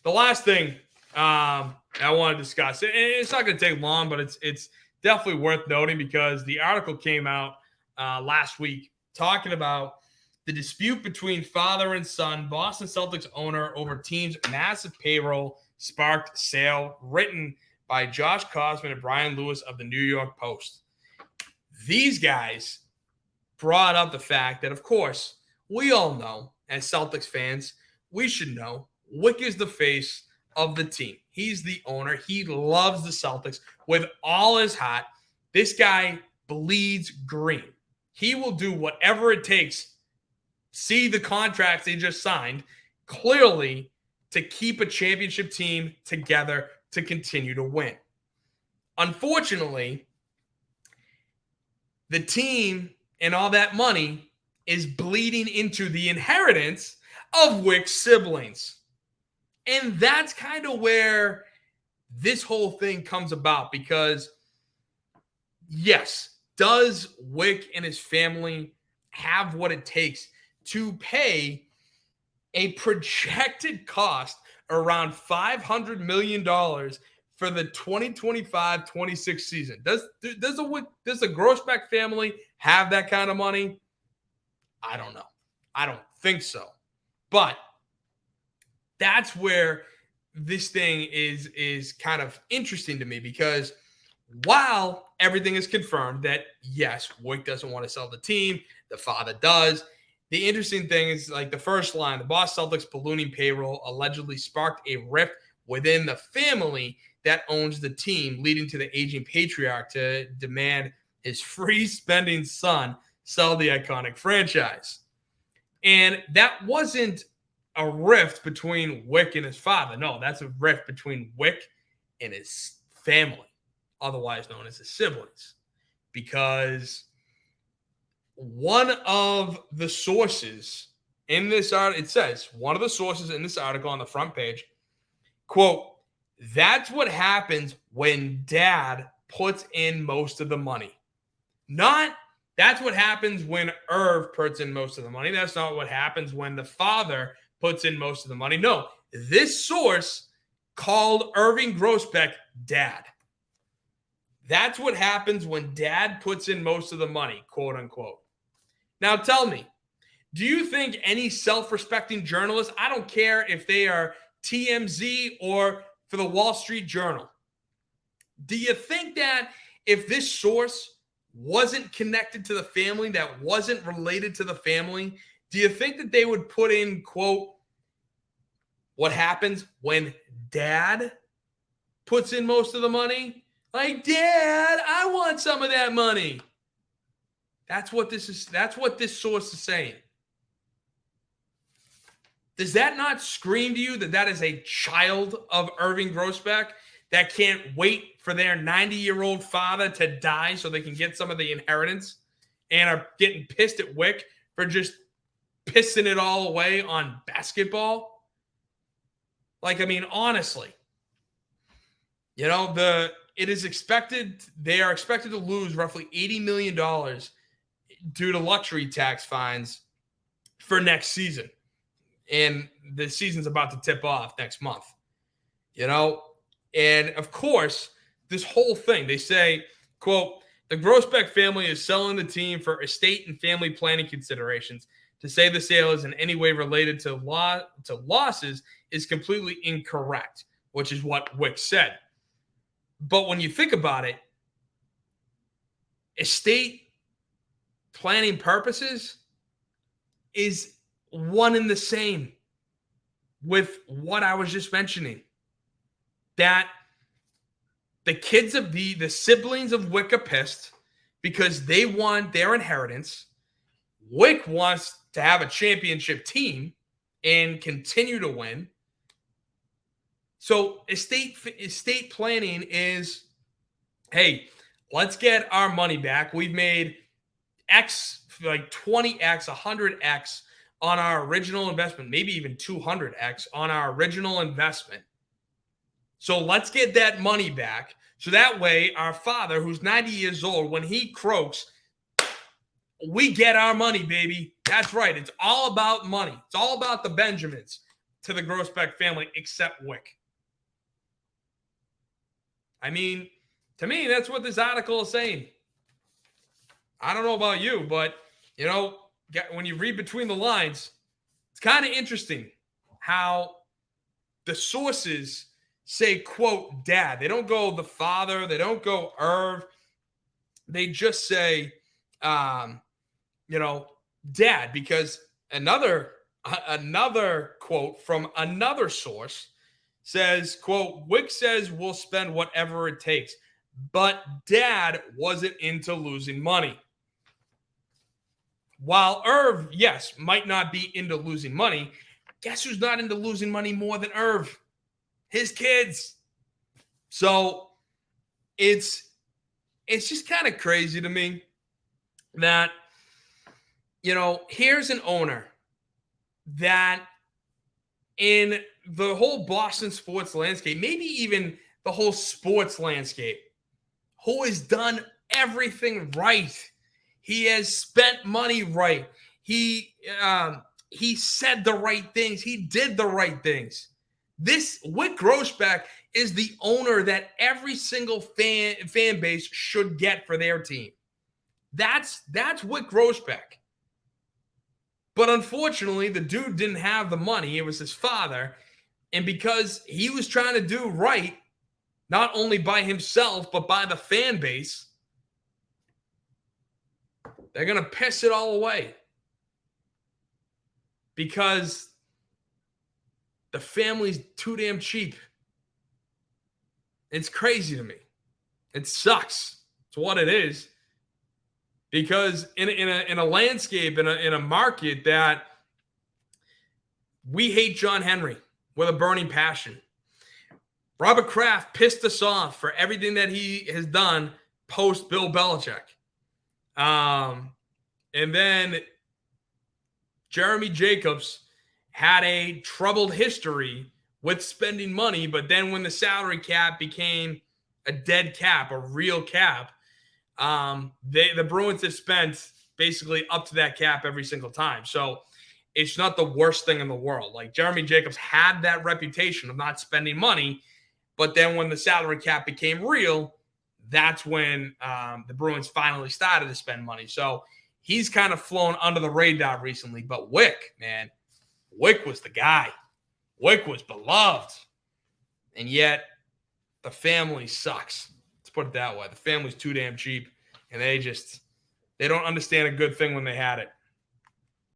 the last thing I want to discuss, and it's not going to take long, but it's definitely worth noting because the article came out last week talking about the dispute between father and son, Boston Celtics owner over team's massive payroll sparked sale, written by Josh Cosman and Brian Lewis of the New York Post. These guys brought up the fact that, of course, we all know, as Celtics fans, we should know, Wyc is the face of the team. He's the owner. He loves the Celtics with all his heart. This guy bleeds green. He will do whatever it takes. See the contracts they just signed, clearly to keep a championship team together to continue to win. Unfortunately, the team and all that money is bleeding into the inheritance of Wyc's siblings. And that's kind of where this whole thing comes about because, yes, does Wyc and his family have what it takes to pay a projected cost around $500 million for the 2025-26 season? Does the Grousbeck family have that kind of money? I don't know. I don't think so. But that's where this thing is kind of interesting to me because while everything is confirmed that, yes, Wyc doesn't want to sell the team, the father does, the interesting thing is like the first line, the Boston Celtics ballooning payroll allegedly sparked a rift within the family that owns the team, leading to the aging patriarch to demand his free-spending son sell the iconic franchise. And that wasn't a rift between Wyc and his father. No, that's a rift between Wyc and his family, otherwise known as his siblings. Because one of the sources in this article, it says, one of the sources in this article on the front page, quote, "That's what happens when dad puts in most of the money." Not, that's what happens when Irv puts in most of the money. That's not what happens when the father puts in most of the money. No, this source called Irv Grousbeck dad. That's what happens when dad puts in most of the money, quote unquote. Now tell me, do you think any self-respecting journalist, I don't care if they are TMZ or for the Wall Street Journal, do you think that if this source wasn't connected to the family, that wasn't related to the family, do you think that they would put in, quote, what happens when dad puts in most of the money? Like, Dad, I want some of that money. That's what this is. That's what this source is saying. Does that not scream to you that that is a child of Irv Grousbeck that can't wait for their 90-year-old father to die so they can get some of the inheritance and are getting pissed at Wyc for just pissing it all away on basketball? Like, I mean, honestly, you know, they are expected to lose roughly $80 million due to luxury tax fines for next season. And the season's about to tip off next month, you know? And of course, this whole thing, they say, quote, "The Grousbeck family is selling the team for estate and family planning considerations. To say the sale is in any way related to losses is completely incorrect," which is what Wyc said. But when you think about it, estate planning purposes is one and the same with what I was just mentioning. That the kids of the siblings of Wyc are pissed because they want their inheritance. Wyc wants to have a championship team and continue to win. So estate planning is, hey, let's get our money back. We've made X, like 20X, 100X on our original investment, maybe even 200X on our original investment. So let's get that money back. So that way our father, who's 90 years old, when he croaks, we get our money, baby. That's right. It's all about money. It's all about the Benjamins. to the Grousbeck family except Wick. I mean, to me, that's what this article is saying. I don't know about you, but, when you read between the lines, it's kind of interesting how the sources say, quote, dad. They don't go the father. They don't go Irv. They just say, dad, because another quote from another source says, quote, Wick says we'll spend whatever it takes, but dad wasn't into losing money. While Irv, yes, might not be into losing money, guess who's not into losing money more than Irv? His kids. So it's just kind of crazy to me that, here's an owner that in the whole Boston sports landscape, maybe even the whole sports landscape, who has done everything right. He has spent money right. He said the right things. He did the right things. This Wick Grousbeck is the owner that every single fan base should get for their team. That's Wick Grousbeck. But unfortunately, the dude didn't have the money. It was his father. And because he was trying to do right, not only by himself, but by the fan base, they're going to piss it all away. Because the family's too damn cheap. It's crazy to me. It sucks. It's what it is. Because in a landscape, in a market that we hate John Henry with a burning passion. Robert Kraft pissed us off for everything that he has done post Bill Belichick. And then Jeremy Jacobs had a troubled history with spending money, but then when the salary cap became a dead cap, a real cap, the Bruins have spent basically up to that cap every single time. So it's not the worst thing in the world. Like Jeremy Jacobs had that reputation of not spending money, but then when the salary cap became real, that's when the Bruins finally started to spend money. So he's kind of flown under the radar recently. But Wick, man, Wick was the guy. Wick was beloved. And yet the family sucks. Let's put it that way. The family's too damn cheap. And they don't understand a good thing when they had it.